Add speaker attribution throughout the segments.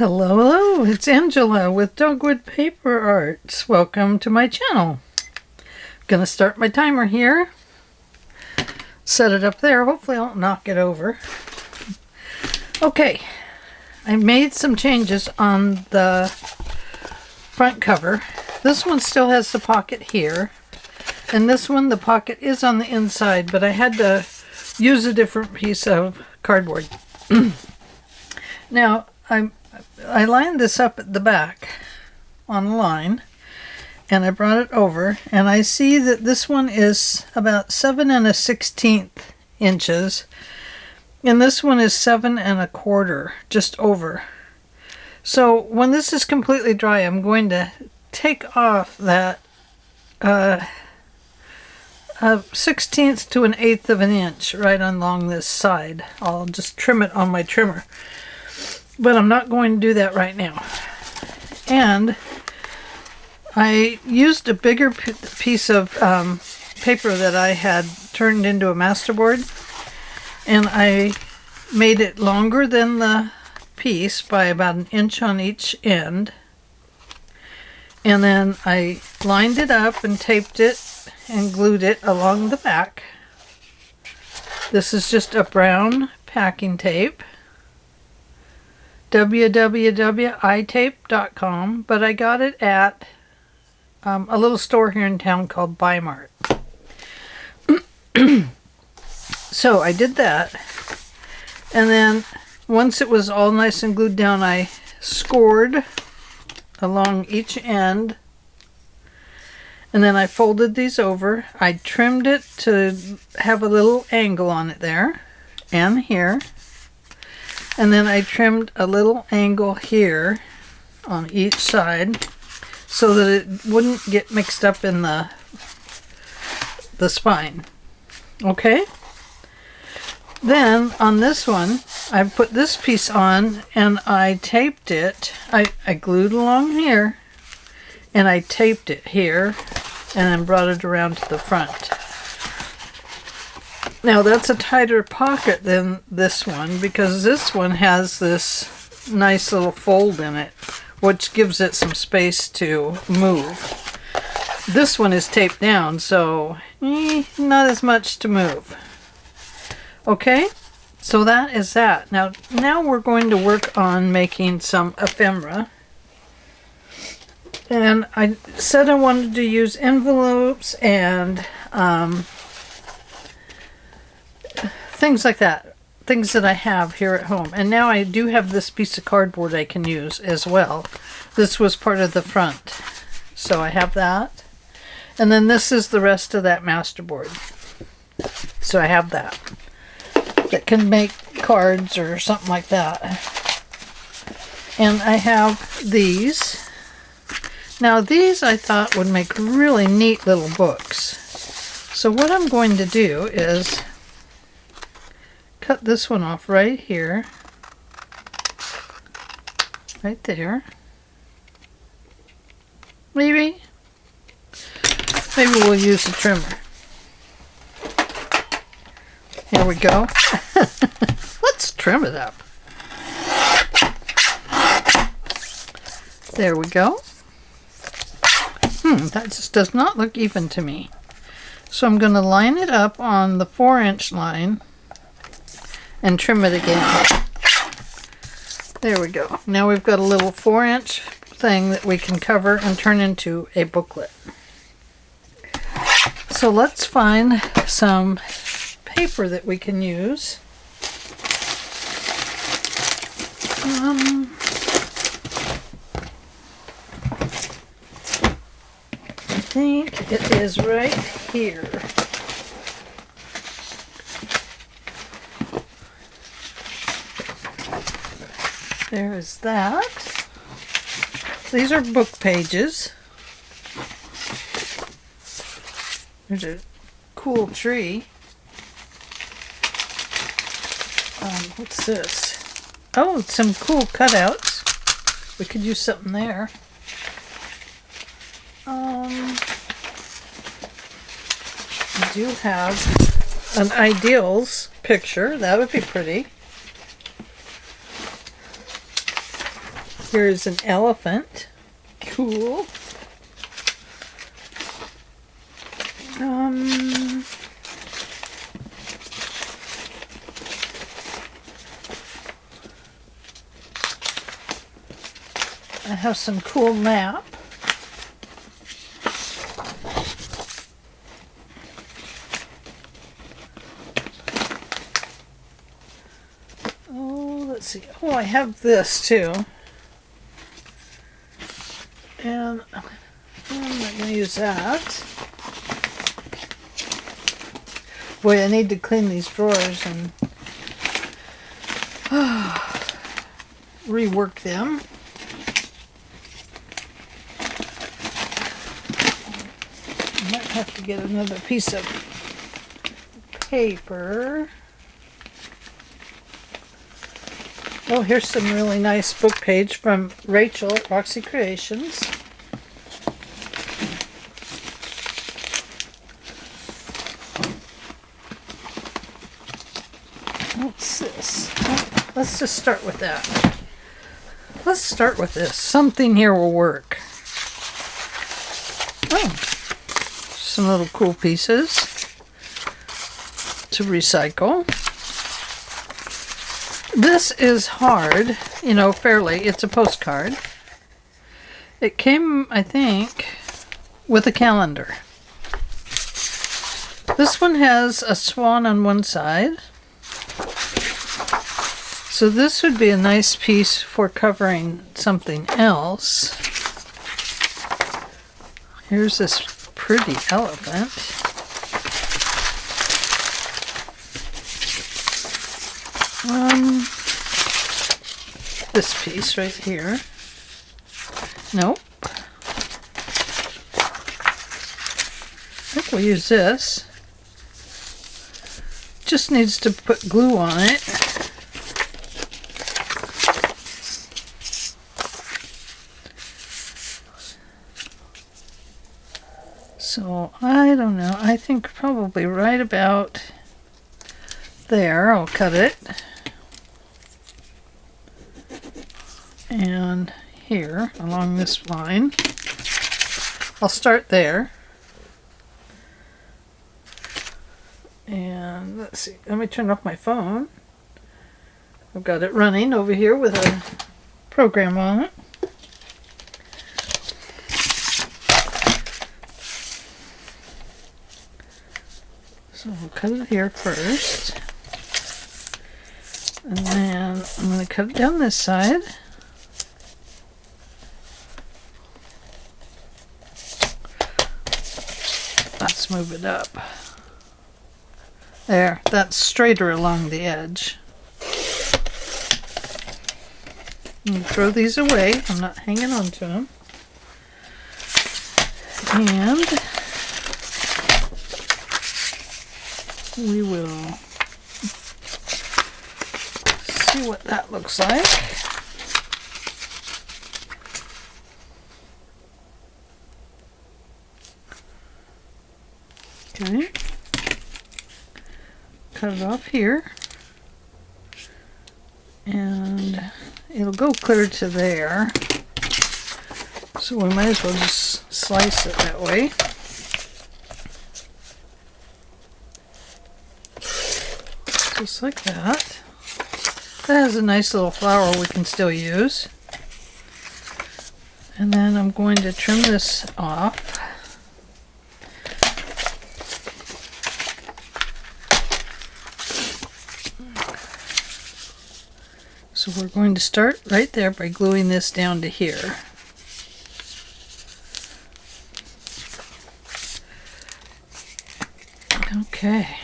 Speaker 1: Hello, hello, it's Angela with Dogwood Paper Arts. Welcome to my channel. I'm gonna start my timer here. Set it up there. Hopefully I won't knock it over. Okay, I made some changes on the front cover. This one still has the pocket here. And this one, the pocket is on the inside, but I had to use a different piece of cardboard. Now, I lined this up at the back on a line, and I brought it over, and I see that this one is about 7 1/16 inches, and this one is 7 1/4, just over. So when this is completely dry, I'm going to take off that 1/16 to 1/8 of an inch right along this side. I'll just trim it on my trimmer. But I'm not going to do that right now. And I used a bigger piece of paper that I had turned into a masterboard, and I made it longer than the piece by about 1 inch on each end. And then I lined it up and taped it and glued it along the back. This is just a brown packing tape. www.itape.com, but I got it at a little store here in town called Bimart. So I did that, and then once it was all nice and glued down, I scored along each end, and then I folded these over. I trimmed it to have a little angle on it there and here. And then I trimmed a little angle here on each side so that it wouldn't get mixed up in the spine. Okay? Then on this one, I put this piece on and I taped it. I glued along here and I taped it here and then brought it around to the front. Now that's a tighter pocket than this one because this one has this nice little fold in it, which gives it some space to move. This one is taped down, so not as much to move. Okay, so that is that. Now we're going to work on making some ephemera. And I said I wanted to use envelopes and things like that, things that I have here at home. And now I do have this piece of cardboard I can use as well. This was part of the front, so I have that. And then this is the rest of that masterboard. So I have that can make cards or something like that. And I have these. Now these I thought would make really neat little books. So what I'm going to do is cut this one off right here, right there. Maybe we'll use the trimmer. Here we go. Let's trim it up. There we go. That just does not look even to me. So I'm going to line it up on the 4-inch line and trim it again. There we go. Now we've got a little 4-inch thing that we can cover and turn into a booklet. So let's find some paper that we can use. I think it is right here. There is that. These are book pages. There's a cool tree. What's this? Oh, some cool cutouts. We could use something there. We do have an ideals picture. That would be pretty. Here's an elephant. Cool. I have some cool map. Oh, let's see. Oh, I have this too. And I'm not going to use that. Boy, I need to clean these drawers and rework them. I might have to get another piece of paper. Oh, here's some really nice book page from Rachel at Roxy Creations. What's this? Oh, let's just start with that. Let's start with this. Something here will work. Oh, some little cool pieces to recycle. This is hard, you know, fairly. It's a postcard. It came, I think, with a calendar. This one has a swan on one side. So this would be a nice piece for covering something else. Here's this pretty elephant. This piece right here. Nope. I think we'll use this. Just needs to put glue on it. So I don't know. I think probably right about there I'll cut it. And here along this line. I'll start there. And let's see. Let me turn off my phone. I've got it running over here with a program on it. So we'll cut it here first. And then I'm going to cut it down this side. Let's move it up. There, that's straighter along the edge. And throw these away. I'm not hanging on to them. And we will see what that looks like. Okay. Cut it off here. And it'll go clear to there. So we might as well just slice it that way. Just like that. That has a nice little flower we can still use. And then I'm going to trim this off. So we're going to start right there by gluing this down to here. Okay.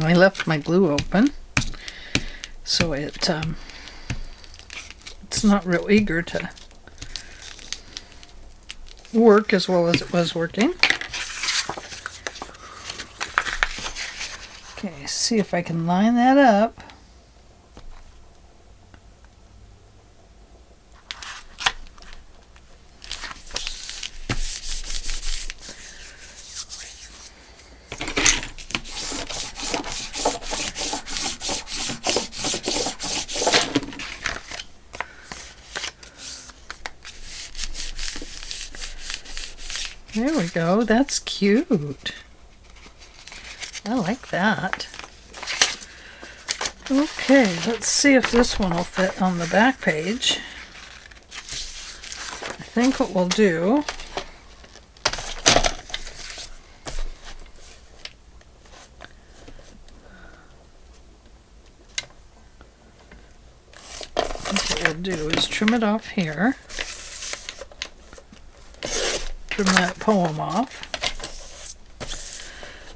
Speaker 1: I left my glue open, so it's not real eager to work as well as it was working. Okay, see if I can line that up. There we go. That's cute. I like that. Okay, let's see if this one will fit on the back page. I think what we'll do is trim it off here. Trim that poem off.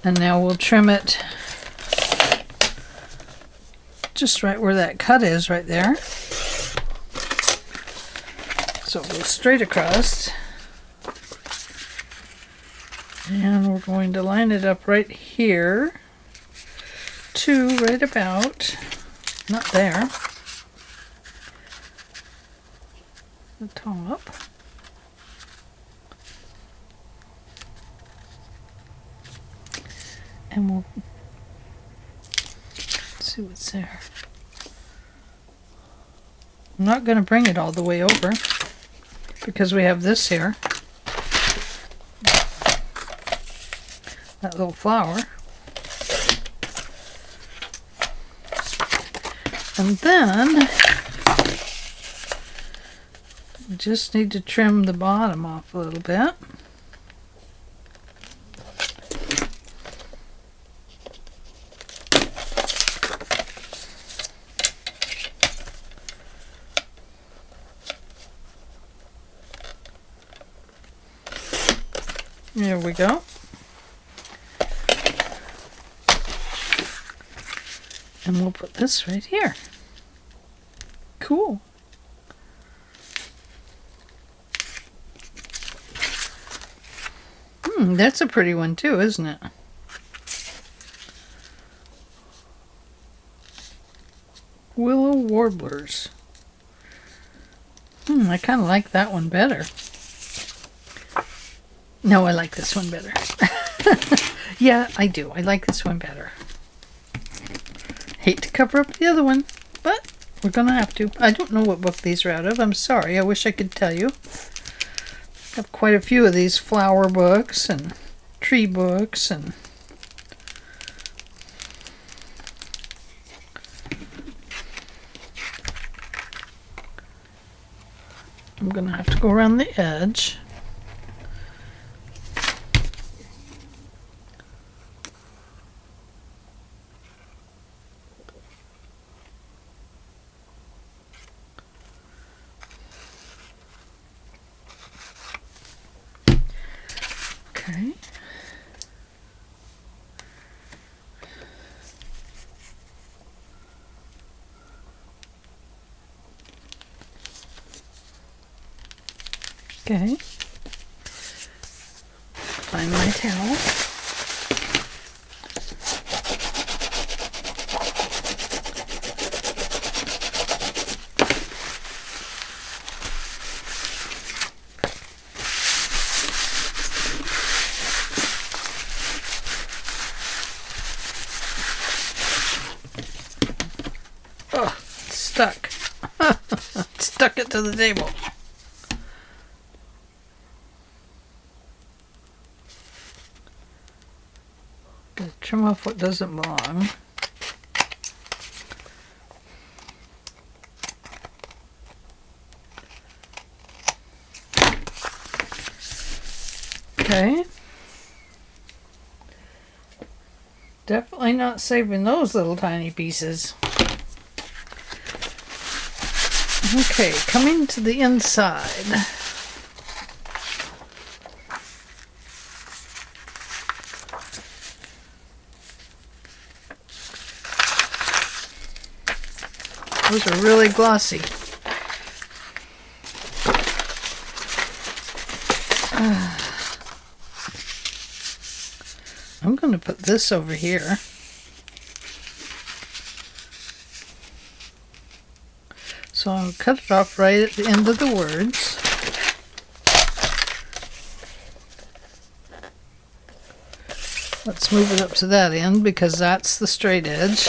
Speaker 1: And now we'll trim it just right where that cut is, right there. So it goes straight across. And we're going to line it up right here to right about, not there, the top. And we'll see what's there. I'm not going to bring it all the way over because we have this here. That little flower. And then we just need to trim the bottom off a little bit. There we go. And we'll put this right here. Cool. That's a pretty one too, isn't it? Willow warblers. I kind of like that one better. No, I like this one better. Yeah, I do. I like this one better. Hate to cover up the other one, but we're gonna have to. I don't know what book these are out of. I'm sorry. I wish I could tell you. I have quite a few of these flower books and tree books and I'm gonna have to go around the edge. Okay. Okay. Find my towel. Oh, it's stuck. Stuck it to the table. Trim off what doesn't belong. Okay. Definitely not saving those little tiny pieces. Okay, coming to the inside. Those are really glossy. I'm going to put this over here. So I'll cut it off right at the end of the words. Let's move it up to that end because that's the straight edge.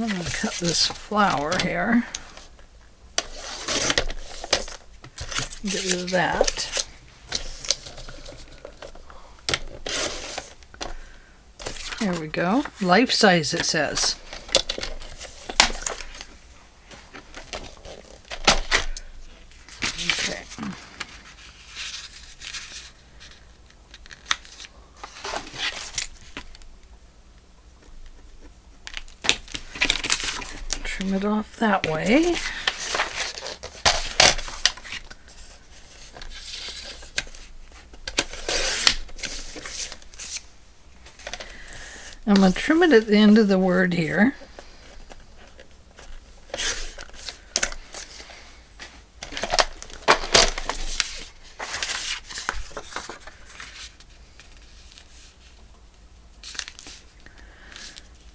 Speaker 1: I'm going to cut this flower here. Get rid of that. There we go. Life size, it says. Okay. Trim it off that way. I'm going to trim it at the end of the word here.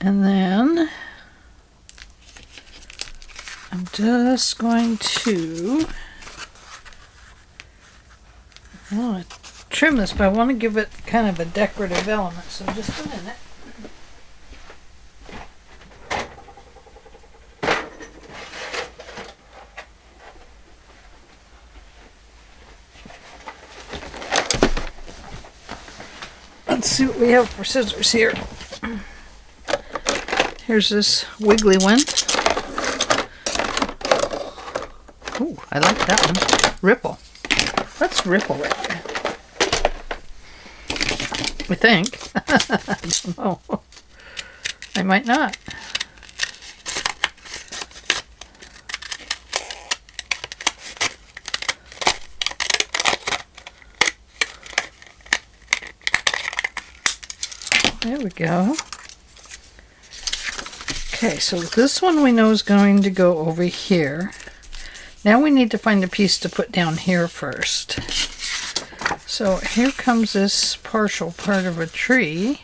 Speaker 1: And then I'm just going to trim this, but I want to give it kind of a decorative element, so just a minute. Let's see what we have for scissors here. Here's this wiggly one. Ooh, I like that one. Ripple. That's ripple right there. I think. I don't know. I might not. There we go. Okay, so this one we know is going to go over here. Now we need to find a piece to put down here first. So here comes this partial part of a tree.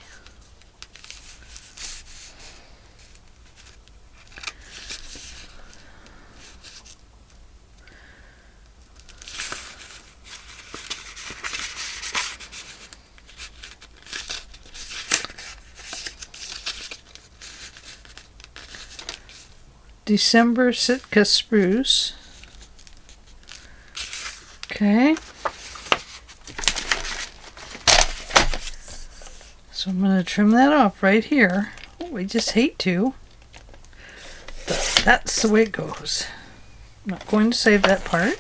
Speaker 1: December Sitka spruce. Okay. So I'm going to trim that off right here. Oh, I just hate to. But that's the way it goes. I'm not going to save that part.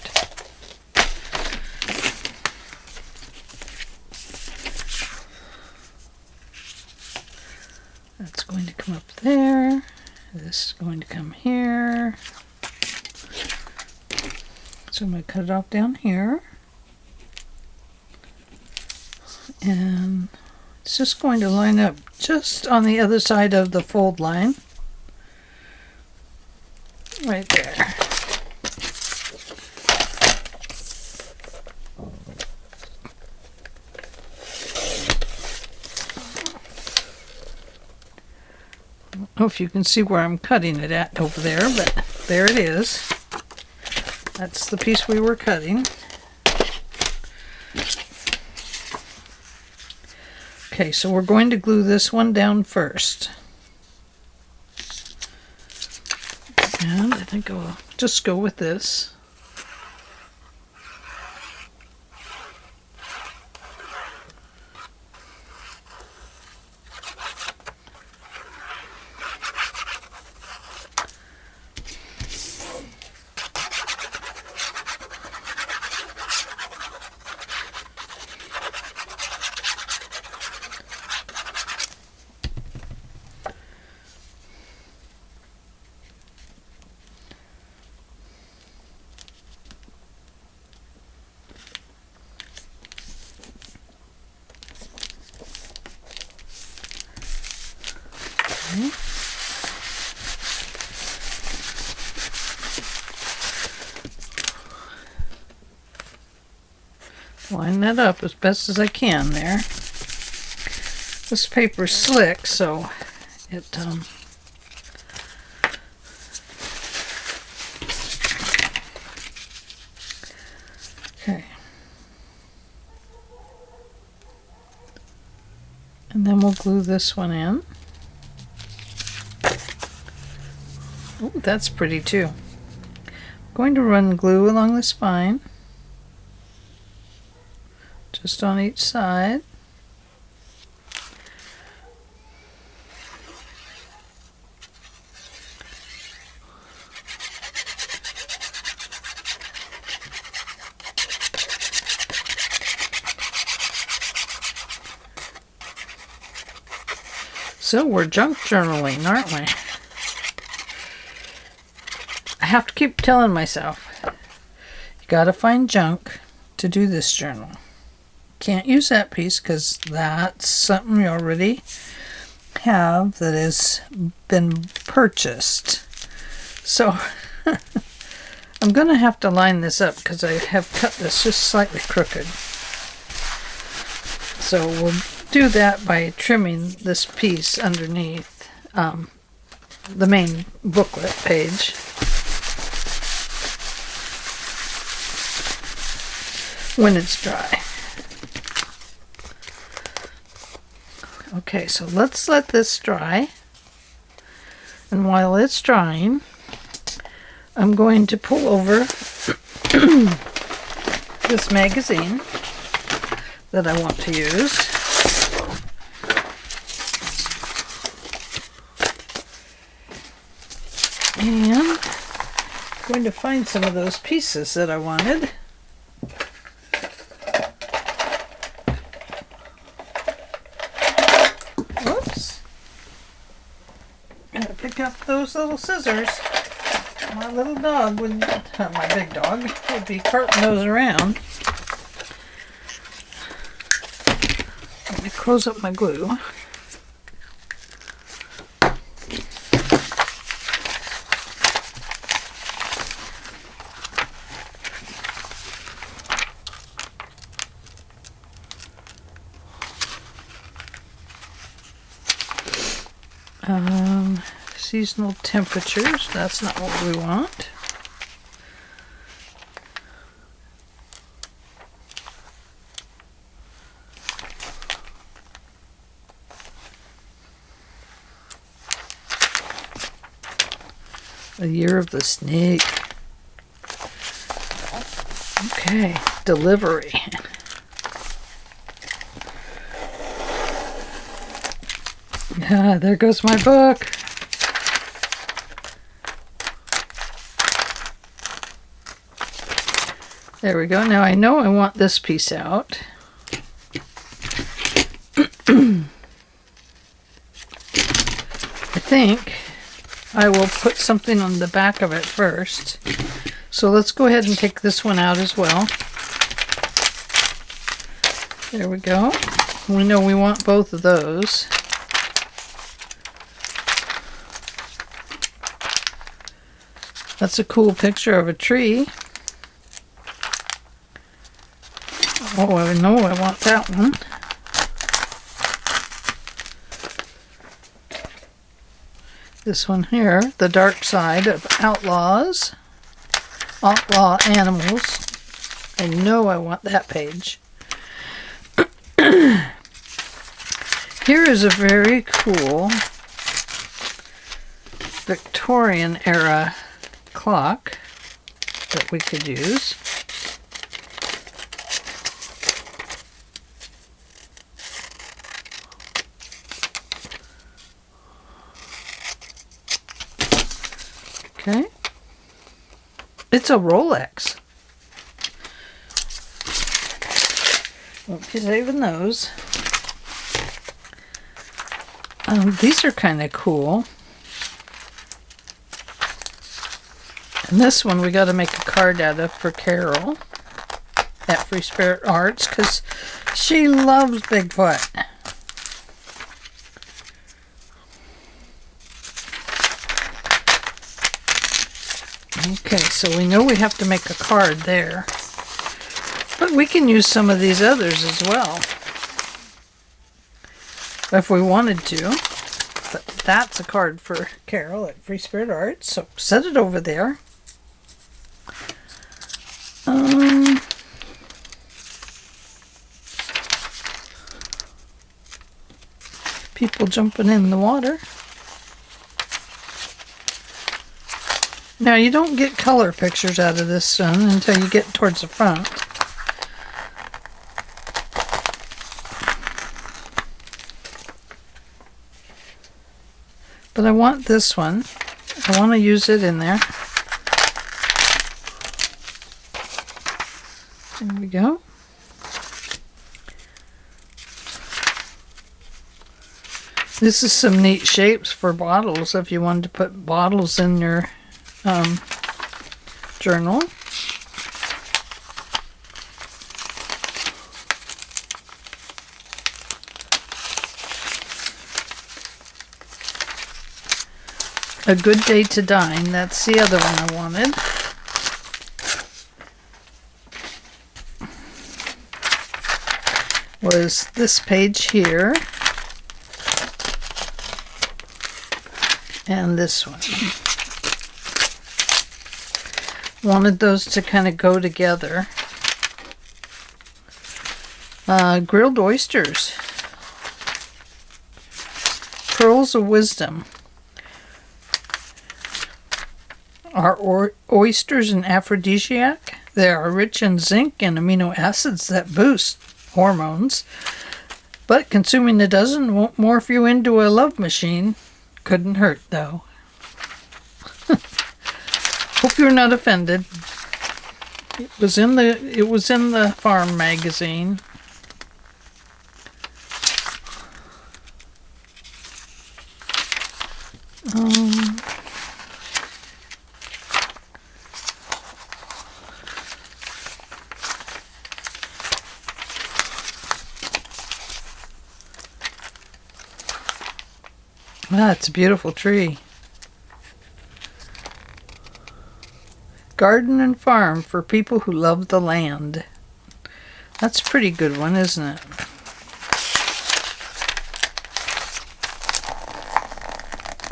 Speaker 1: That's going to come up there. This is going to come here. So I'm going to cut it off down here. And it's just going to line up just on the other side of the fold line. Right there. I don't know if you can see where I'm cutting it at over there, but there it is. That's the piece we were cutting. Okay, so we're going to glue this one down first. And I think I'll just go with this. Line that up as best as I can there. This paper's slick, so it okay. And then we'll glue this one in. That's pretty too. I'm going to run glue along the spine, just on each side. So we're junk journaling, aren't we? I have to keep telling myself, you gotta find junk to do this journal. Can't use that piece because that's something you already have that has been purchased. So I'm gonna have to line this up because I have cut this just slightly crooked. So we'll do that by trimming this piece underneath the main booklet page. When it's dry. Okay, so let's let this dry. And while it's drying, I'm going to pull over this magazine that I want to use. And I'm going to find some of those pieces that I wanted. Whoops. Gotta pick up those little scissors. My little dog would, my big dog, would be carting those around. Let me close up my glue. Seasonal temperatures, that's not what we want. The year of the snake. Okay, delivery. Ah, there goes my book. There we go. Now I know I want this piece out. I think I will put something on the back of it first. So let's go ahead and take this one out as well. There we go. We know we want both of those. That's a cool picture of a tree. Oh, I know I want that one. This one here, the dark side of outlaws, outlaw animals. I know I want that page. Here is a very cool Victorian era clock that we could use. Okay. It's a Rolex. Won't be saving those. These are kind of cool. And this one we got to make a card out of for Carol at Free Spirit Arts because she loves Bigfoot. Okay, so we know we have to make a card there. But we can use some of these others as well, if we wanted to. But that's a card for Carol at Free Spirit Arts, so set it over there. People jumping in the water. Now you don't get color pictures out of this one until you get towards the front. But I want this one. I want to use it in there. There we go. This is some neat shapes for bottles if you wanted to put bottles in your journal. A Good Day to Dine, that's the other one I wanted. Was this page here. And this one. Wanted those to kind of go together. Grilled oysters. Pearls of Wisdom. Are oysters an aphrodisiac? They are rich in zinc and amino acids that boost hormones. But consuming a dozen won't morph you into a love machine. Couldn't hurt, though. Hope you're not offended. It was in the farm magazine. Ah, it's a beautiful tree. Garden and farm for people who love the land. That's a pretty good one, isn't it?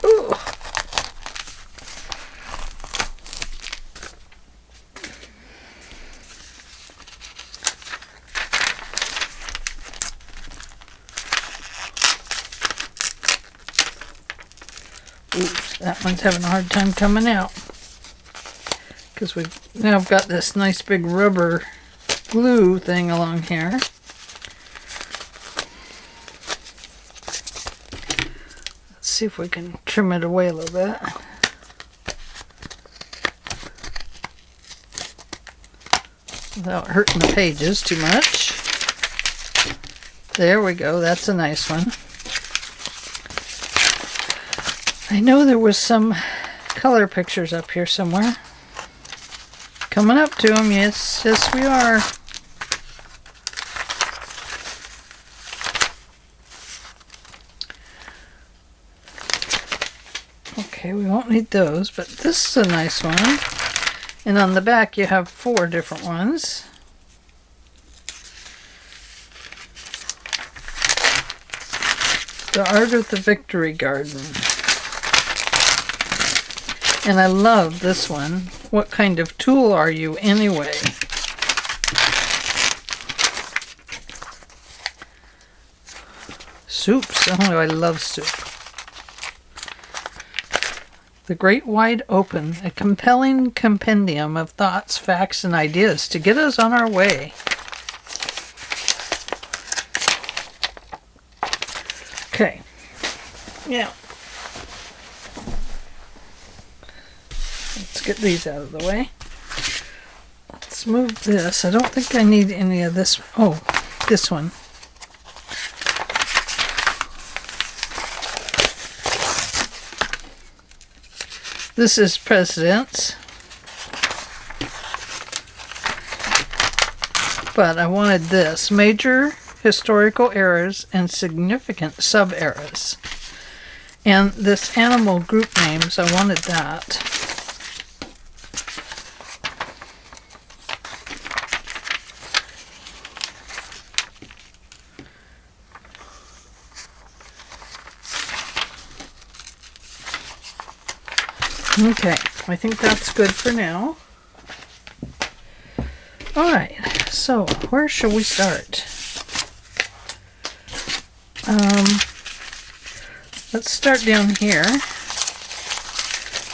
Speaker 1: Ooh. Oops, that one's having a hard time coming out. Because we've now got this nice big rubber glue thing along here. Let's see if we can trim it away a little bit. Without hurting the pages too much. There we go, that's a nice one. I know there was some color pictures up here somewhere. Coming up to them, yes, yes we are. Okay, we won't need those, but this is a nice one. And on the back you have 4 different ones. The Art of the Victory Garden. And I love this one. What kind of tool are you anyway? Soups. Oh, I love soup. The Great Wide Open, a compelling compendium of thoughts, facts, and ideas to get us on our way. Okay. Yeah. Let's get these out of the way. Let's move this. I don't think I need any of this. Oh, this one. This is Presidents. But I wanted this. Major historical eras and significant sub-eras. And this animal group names, I wanted that. Okay, I think that's good for now. Alright, so where shall we start? Let's start down here.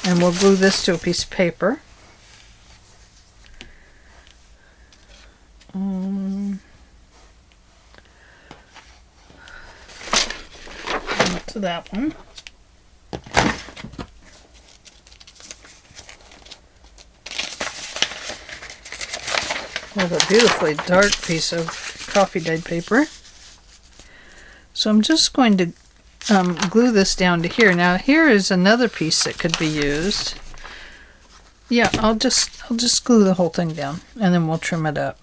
Speaker 1: And we'll glue this to a piece of paper. To that one. I have a beautifully dark piece of coffee dyed paper. So I'm just going to glue this down to here. Now here is another piece that could be used. Yeah, I'll just glue the whole thing down and then we'll trim it up.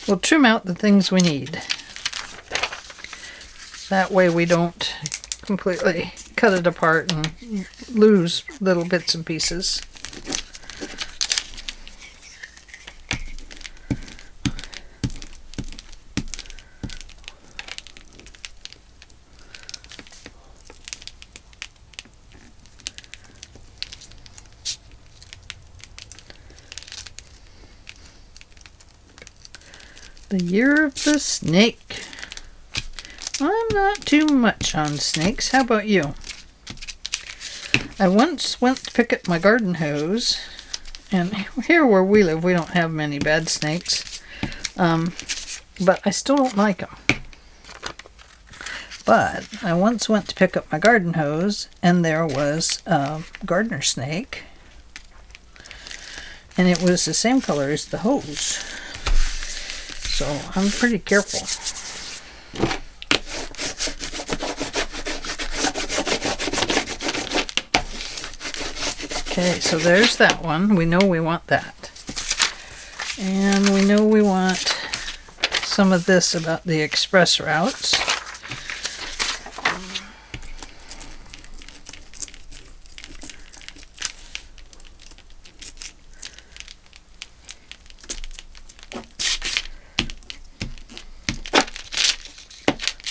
Speaker 1: We'll trim out the things we need. That way we don't completely cut it apart and lose little bits and pieces. The year of the snake. I'm not too much on snakes. How about you? I once went to pick up my garden hose, and here where we live we don't have many bad snakes, but I still don't like them. But I once went to pick up my garden hose, and there was a gardener snake, and it was the same color as the hose. So I'm pretty careful. Okay, so there's that one. We know we want that. And we know we want some of this about the express routes.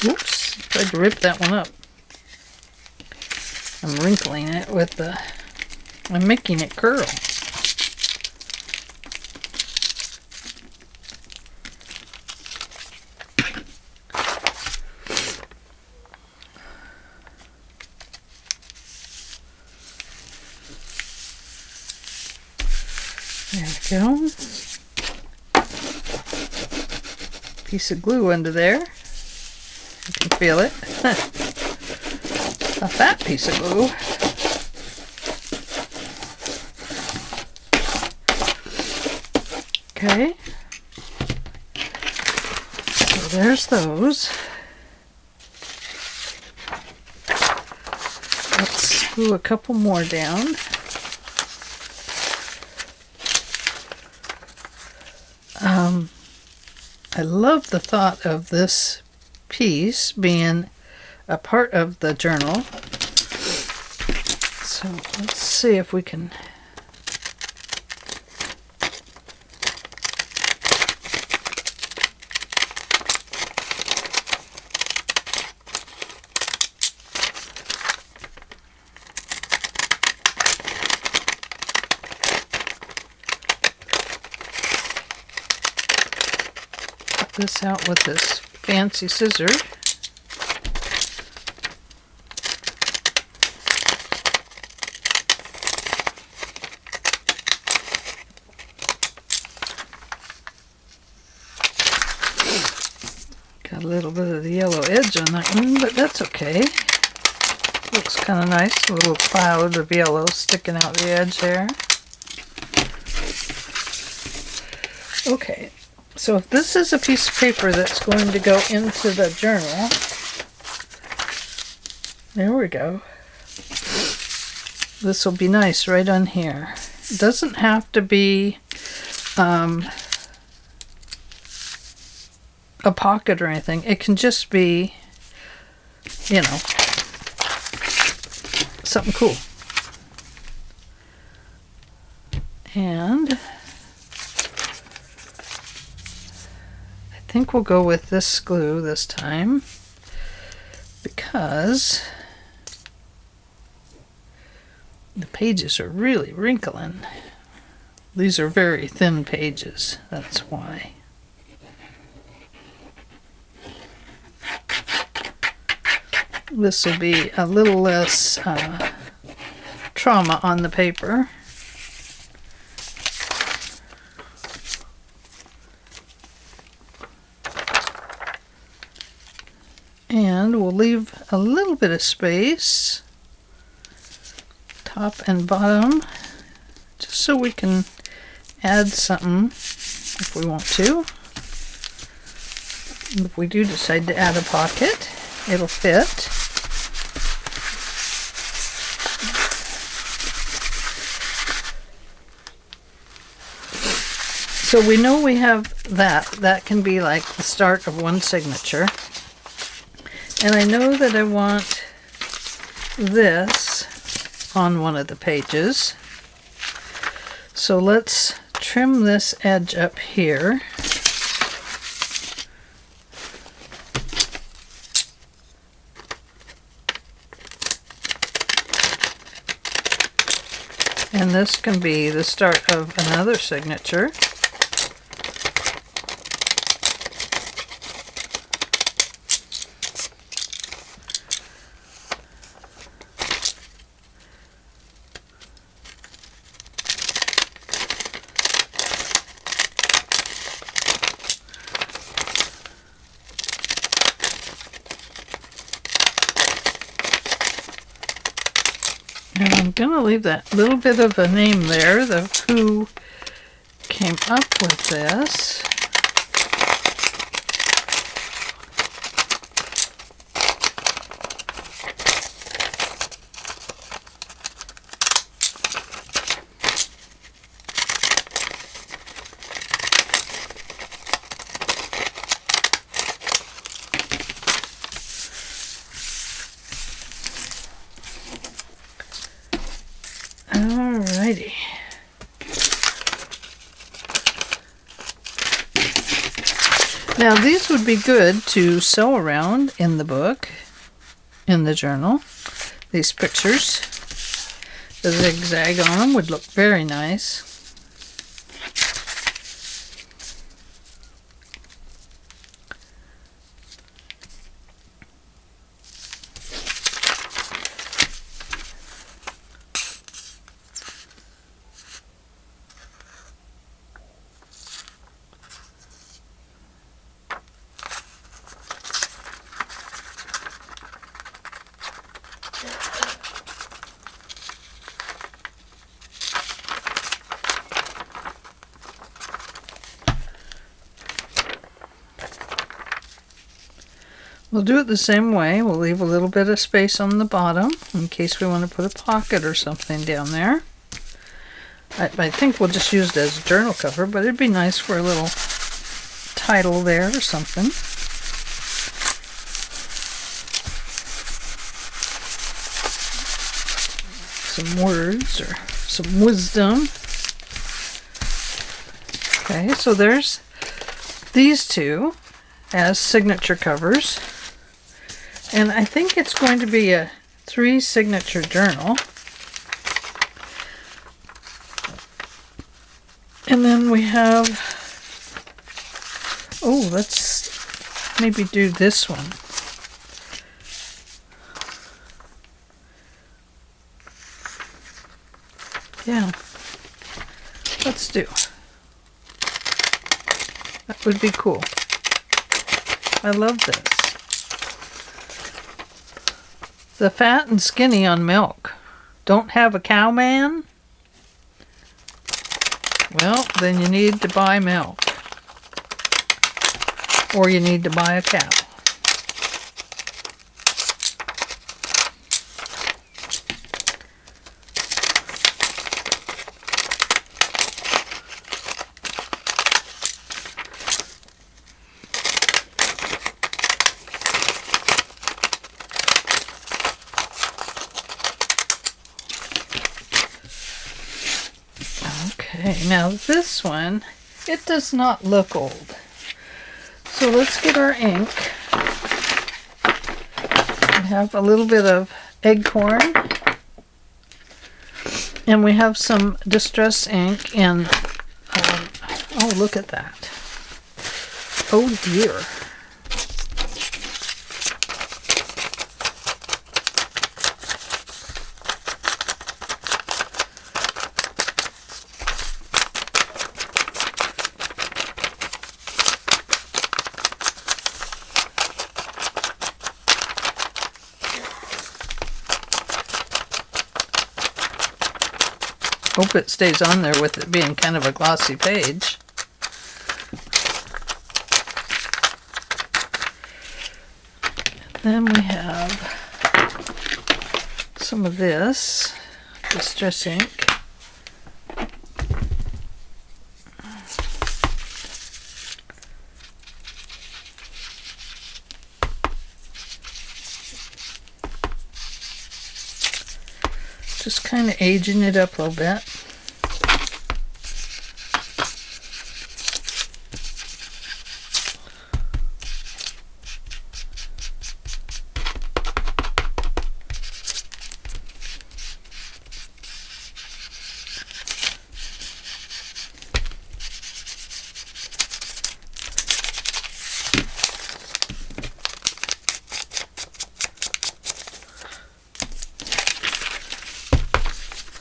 Speaker 1: Oops, tried to rip that one up. I'm wrinkling it with the... I'm making it curl. There we go. Piece of glue under there. You can feel it. A fat piece of glue. Okay, so there's those. Let's glue a couple more down. I love the thought of this piece being a part of the journal. So let's see if we can this out with this fancy scissor. Got a little bit of the yellow edge on that one, but that's okay. Looks kind of nice, a little cloud of yellow sticking out the edge there. Okay. So if this is a piece of paper that's going to go into the journal, there we go. This will be nice right on here. It doesn't have to be a pocket or anything. It can just be, you know, something cool. And I think we'll go with this glue this time because the pages are really wrinkling. These are very thin pages, that's why. This will be a little less trauma on the paper. And we'll leave a little bit of space, top and bottom, just so we can add something if we want to. If we do decide to add a pocket, it'll fit. So we know we have that. That can be like the start of one signature. And I know that I want this on one of the pages. So let's trim this edge up here. And this can be the start of another signature. And I'm going to leave that little bit of a name there, of who came up with this. Alrighty. Now these would be good to sew around in the book, in the journal. These pictures, the zigzag on them would look very nice. We'll do it the same way. We'll leave a little bit of space on the bottom in case we want to put a pocket or something down there. I think we'll just use it as a journal cover, but it'd be nice for a little title there or something. Some words or some wisdom. Okay, so there's these two as signature covers. And I think it's going to be a 3 signature journal. And then we have, oh, let's maybe do this one. Yeah, let's do. That would be cool. I love this. The fat and skinny on milk. Don't have a cow, man? Well, then you need to buy milk. Or you need to buy a cow. Okay, now this one, it does not look old. So let's get our ink. We have a little bit of Acorn. And we have some Distress ink and, oh, look at that. Oh dear. Hope it stays on there with it being kind of a glossy page. Then we have some of this distress ink. Just kind of aging it up a little bit.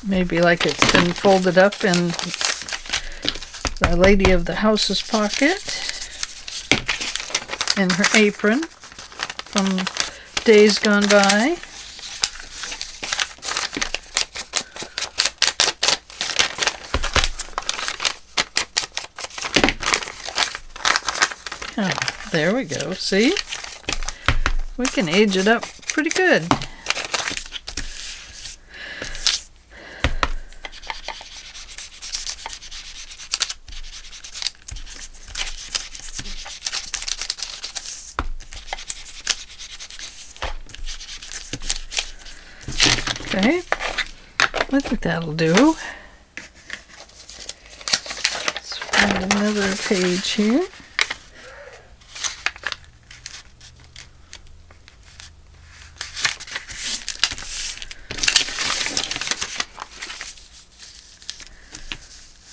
Speaker 1: Maybe like it's been folded up in the lady of the house's pocket in her apron from days gone by. Oh, there we go. See? We can age it up pretty good. Okay, I think that'll do. Let's find another page here.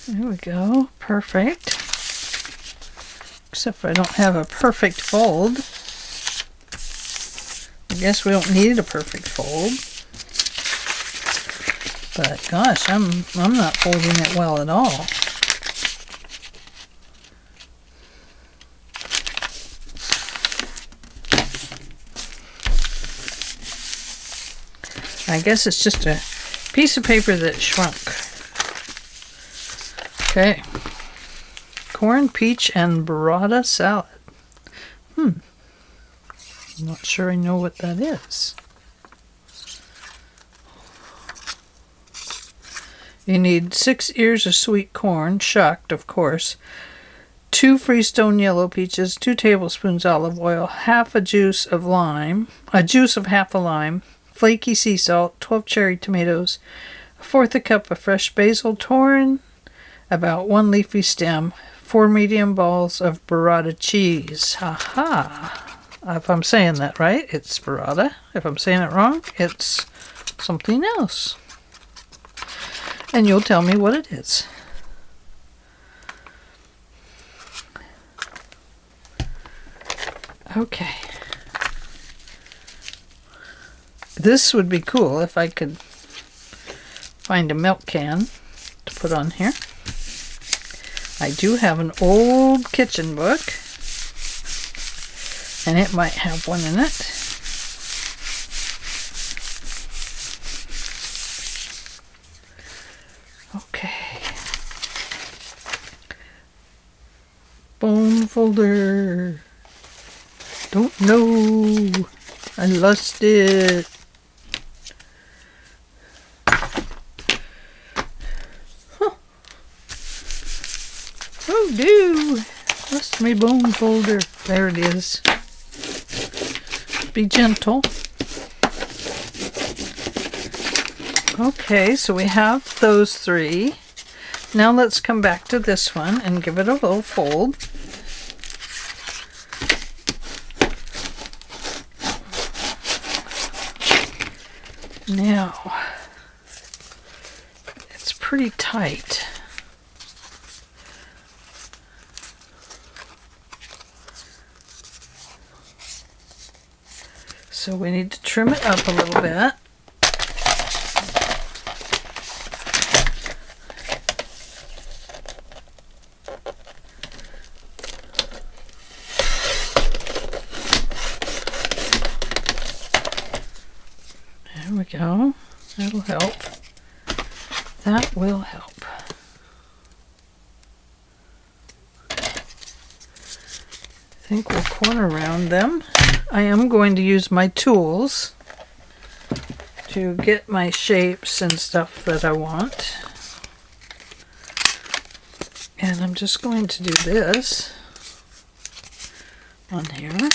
Speaker 1: There we go, perfect. Except for I don't have a perfect fold. I guess we don't need a perfect fold. But gosh, I'm not folding it well at all. I guess it's just a piece of paper that shrunk. Okay. Corn, peach, and burrata salad. I'm not sure I know what that is. You need 6 ears of sweet corn, shucked, of course, 2 Freestone yellow peaches, 2 tablespoons olive oil, half a juice of half a lime, flaky sea salt, 12 cherry tomatoes, 1/4 cup of fresh basil torn, about 1 leafy stem, 4 medium balls of burrata cheese. Aha! If I'm saying that right, it's burrata. If I'm saying it wrong, it's something else. And you'll tell me what it is. Okay. This would be cool if I could find a milk can to put on here. I do have an old kitchen book, and it might have one in it. Okay. Bone folder. Don't know. I lost it. Huh. Oh, no. Lost my bone folder. There it is. Be gentle. Okay, so we have those 3. Now let's come back to this one and give it a little fold. Now, it's pretty tight. So we need to trim it up a little bit. There we go. That'll help. That will help. I think we'll corner round them. I am going to use my tools to get my shapes and stuff that I want. And I'm just going to do this on here.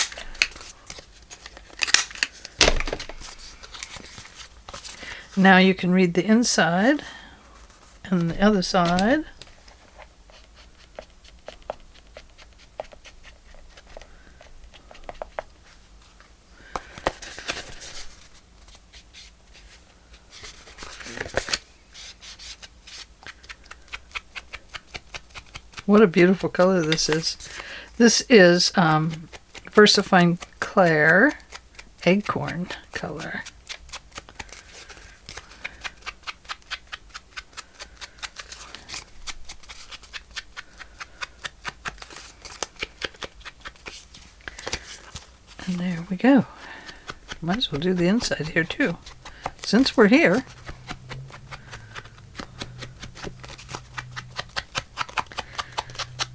Speaker 1: Now you can read the inside and the other side. What a beautiful color this is. This is Versifying Clair Acorn color. And there we go. Might as well do the inside here too, since we're here.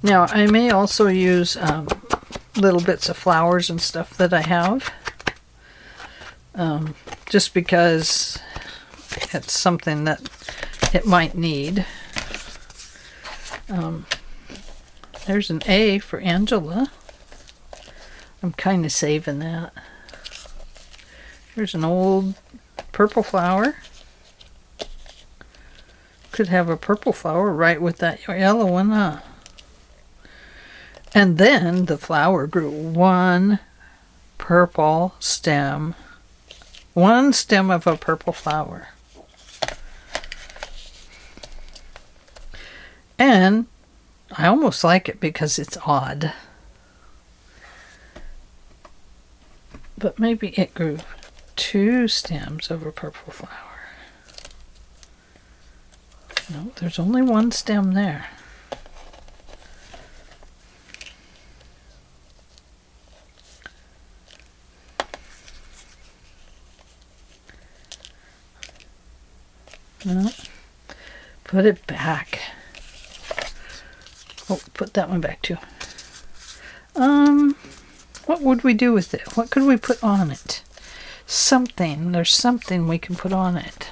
Speaker 1: Now I may also use little bits of flowers and stuff that I have, just because it's something that it might need. There's an A for Angela. I'm kind of saving that. Here's an old purple flower. Could have a purple flower right with that yellow one, huh? And then the flower grew one purple stem. One stem of a purple flower. And I almost like it because it's odd. But maybe it grew two stems of a purple flower. No, there's only one stem there. No, put it back. Oh, put that one back too. What would we do with it? What could we put on it? Something. There's something we can put on it.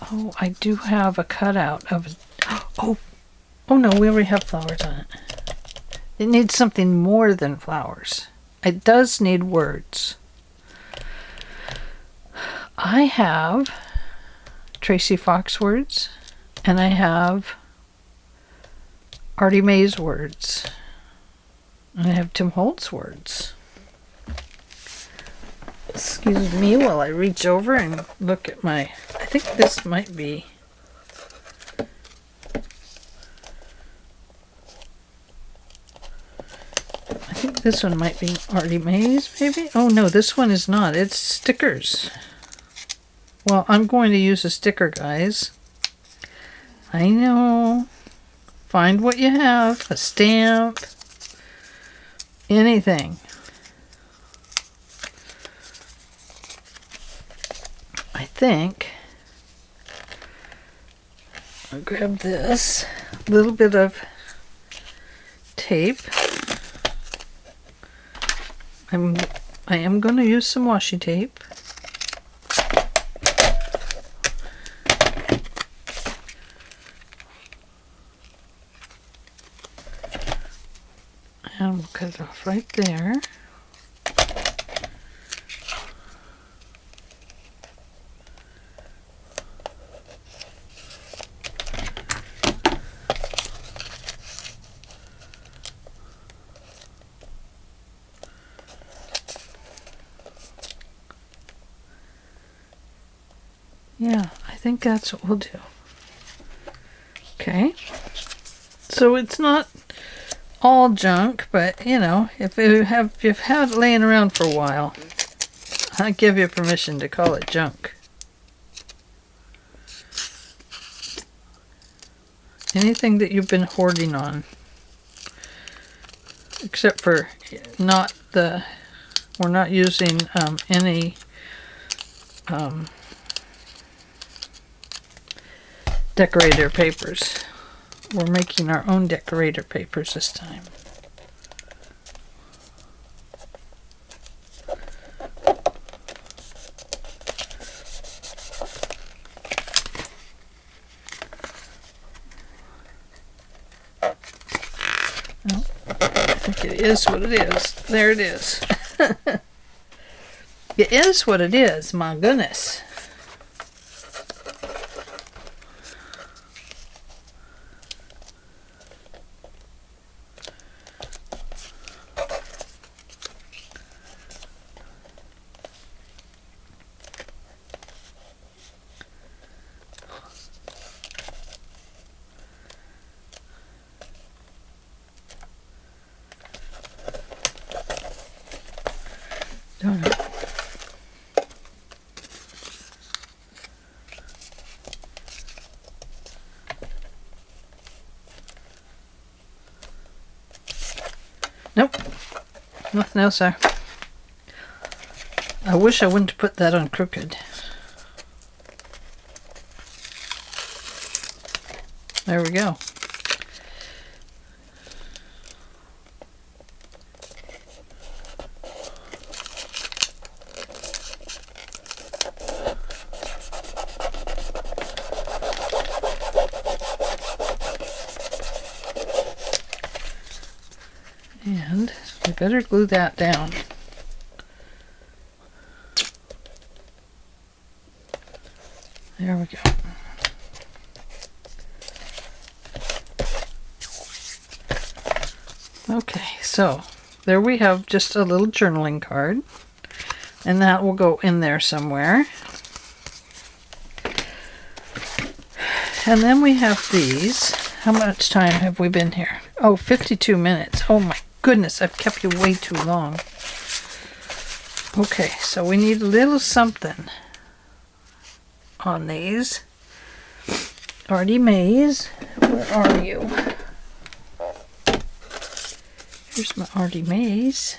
Speaker 1: Oh, I do have a cutout of it. Oh no, we already have flowers on it. It needs something more than flowers. It does need words. I have Tracy Fox words, and I have Artie Mae's words. And I have Tim Holtz words. Excuse me while I reach over and look at my... I think this might be... I think this one might be Artie Mae's, maybe? Oh no, this one is not. It's stickers. Well, I'm going to use a sticker, guys. I know. Find what you have. A stamp. Anything. I think I'll grab this little bit of tape. I am going to use some washi tape. And we'll cut it off right there. Yeah, I think that's what we'll do. Okay. So it's not all junk, but you know, if you've had it laying around for a while, I give you permission to call it junk. Anything that you've been hoarding on, except for we're not using any decorator papers. We're making our own decorator papers this time. Oh, I think it is what it is. There it is. It is what it is, my goodness. Darn it. Nope. Nothing else there. I wish I wouldn't have put that on crooked. There we go. And we better glue that down. There we go. Okay, so there we have just a little journaling card, and that will go in there somewhere. And then we have these. How much time have we been here? Oh, 52 minutes. Oh my goodness, I've kept you way too long. Okay, so we need a little something on these. Artie Mays, where are you? Here's my Artie Mays.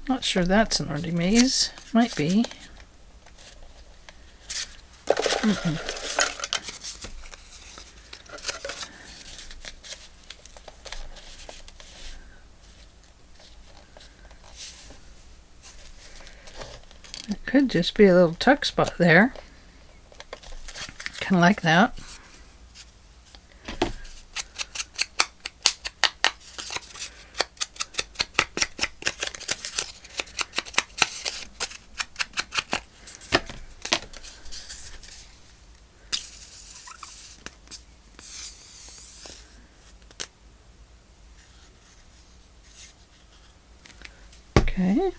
Speaker 1: Not sure that's an Artie Mays. Might be. It could just be a little tuck spot there. Kind of like that. Okay.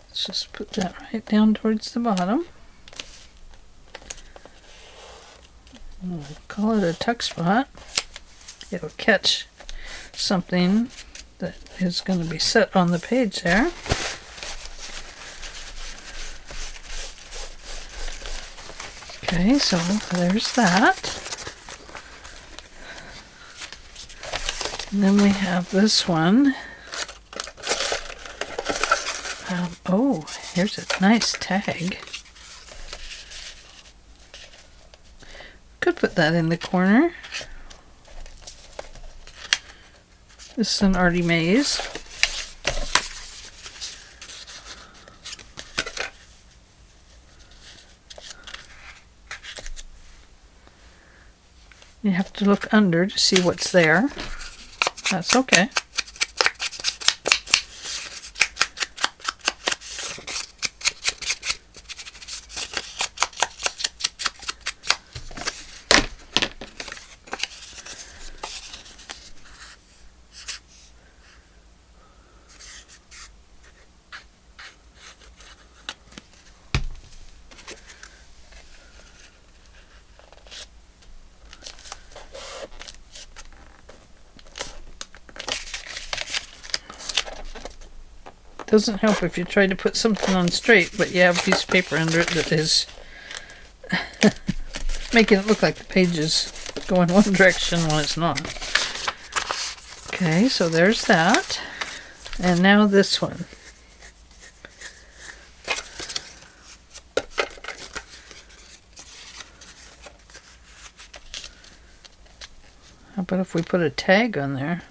Speaker 1: Let's just put that right down towards the bottom. We'll call it a tuck spot. It'll catch something that is going to be set on the page there. Okay, so there's that. And then we have this one. Oh, here's a nice tag. Could put that in the corner. This is an Artie Mays. You have to look under to see what's there. That's okay. Doesn't help if you try to put something on straight, but you have a piece of paper under it that is making it look like the page is going one direction when it's not. Okay, so there's that. And now this one. How about if we put a tag on there?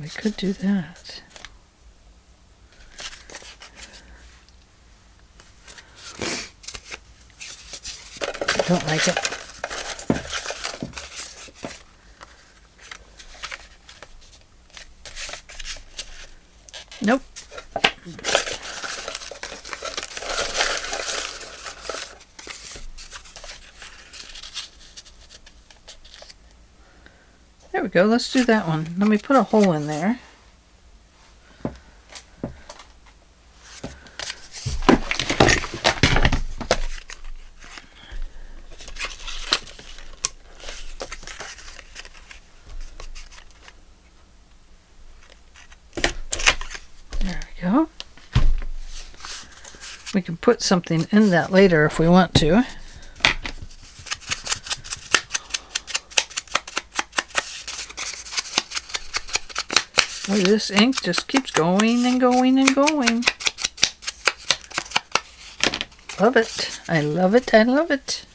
Speaker 1: We could do that. I don't like it. Nope. There we go. Let's do that one. Let me put a hole in there. There we go. We can put something in that later if we want to. Boy, this ink just keeps going and going and going. Love it. I love it. I love it.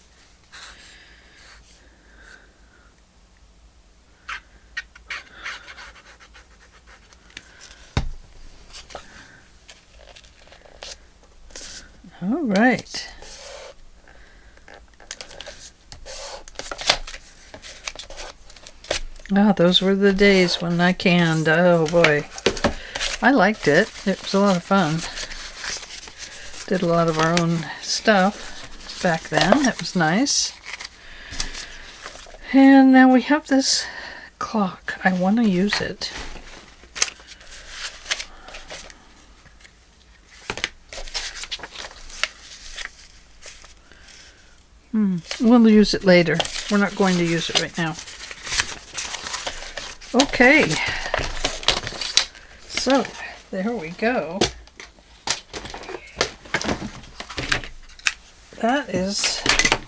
Speaker 1: All right. Ah, those were the days when I canned. Oh boy. I liked it. It was a lot of fun. Did a lot of our own stuff back then. It was nice. And now we have this clock. I want to use it. We'll use it later. We're not going to use it right now. Okay. So, there we go. That is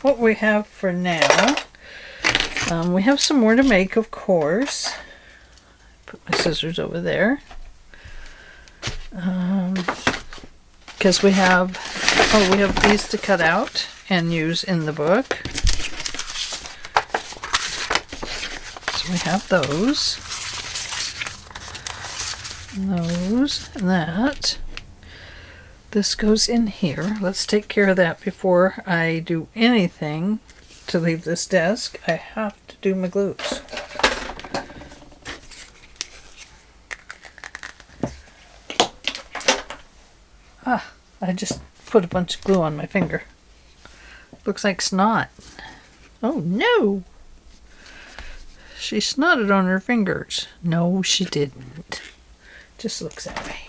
Speaker 1: what we have for now. We have some more to make, of course. Put my scissors over there. Because we have these to cut out and use in the book. So we have those. Those and that. This goes in here. Let's take care of that before I do anything to leave this desk. I have to do my glues. Ah, I just put a bunch of glue on my finger. Looks like snot. Oh no! She snotted on her fingers. No, she didn't. Just looks that way.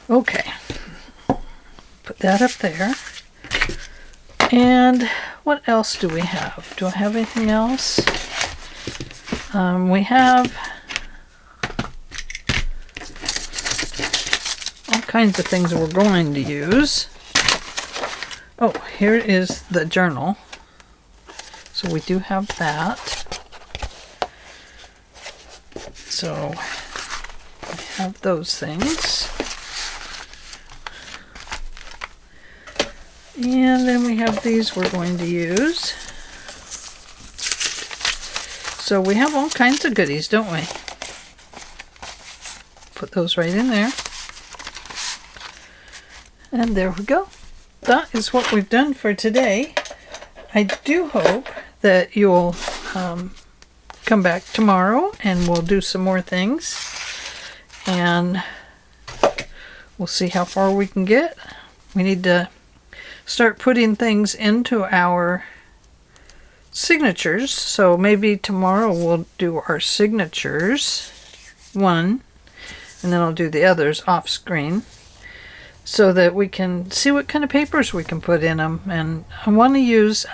Speaker 1: Okay. Put that up there. And what else do we have? Do I have anything else? We have all kinds of things that we're going to use. Oh, here is the journal. So we do have that. So we have those things. And then we have these we're going to use. So we have all kinds of goodies, don't we? Put those right in there. And there we go. That is what we've done for today. I do hope that you'll come back tomorrow and we'll do some more things. And we'll see how far we can get. We need to start putting things into our signatures. So maybe tomorrow we'll do our signatures, one, and then I'll do the others off screen so that we can see what kind of papers we can put in them. And I want to use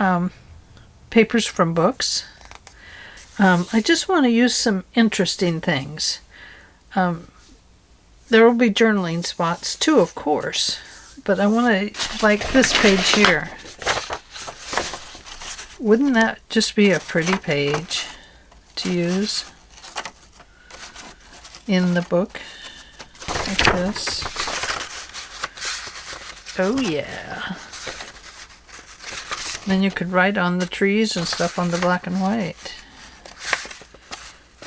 Speaker 1: papers from books. I just want to use some interesting things. There will be journaling spots too, of course. But I want to, like this page here. Wouldn't that just be a pretty page to use in the book? Like this. Oh yeah. Then you could write on the trees and stuff on the black and white.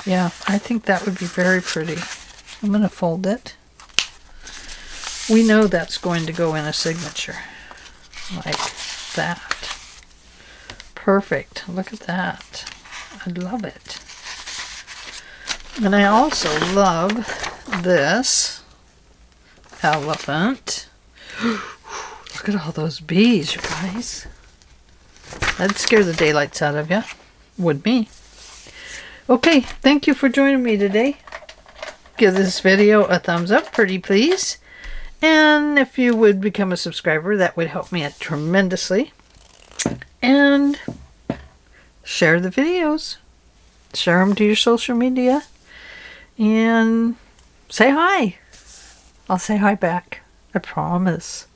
Speaker 1: Yeah, I think that would be very pretty. I'm going to fold it. We know that's going to go in a signature. Like that. Perfect. Look at that. I love it. And I also love this elephant. Look at all those bees, you guys. That'd scare the daylights out of you. Would me. Okay, thank you for joining me today. Give this video a thumbs up, pretty please. And if you would become a subscriber, that would help me out tremendously. And share the videos. Share them to your social media. And say hi. I'll say hi back. I promise.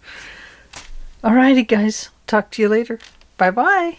Speaker 1: Alrighty, guys. Talk to you later. Bye-bye.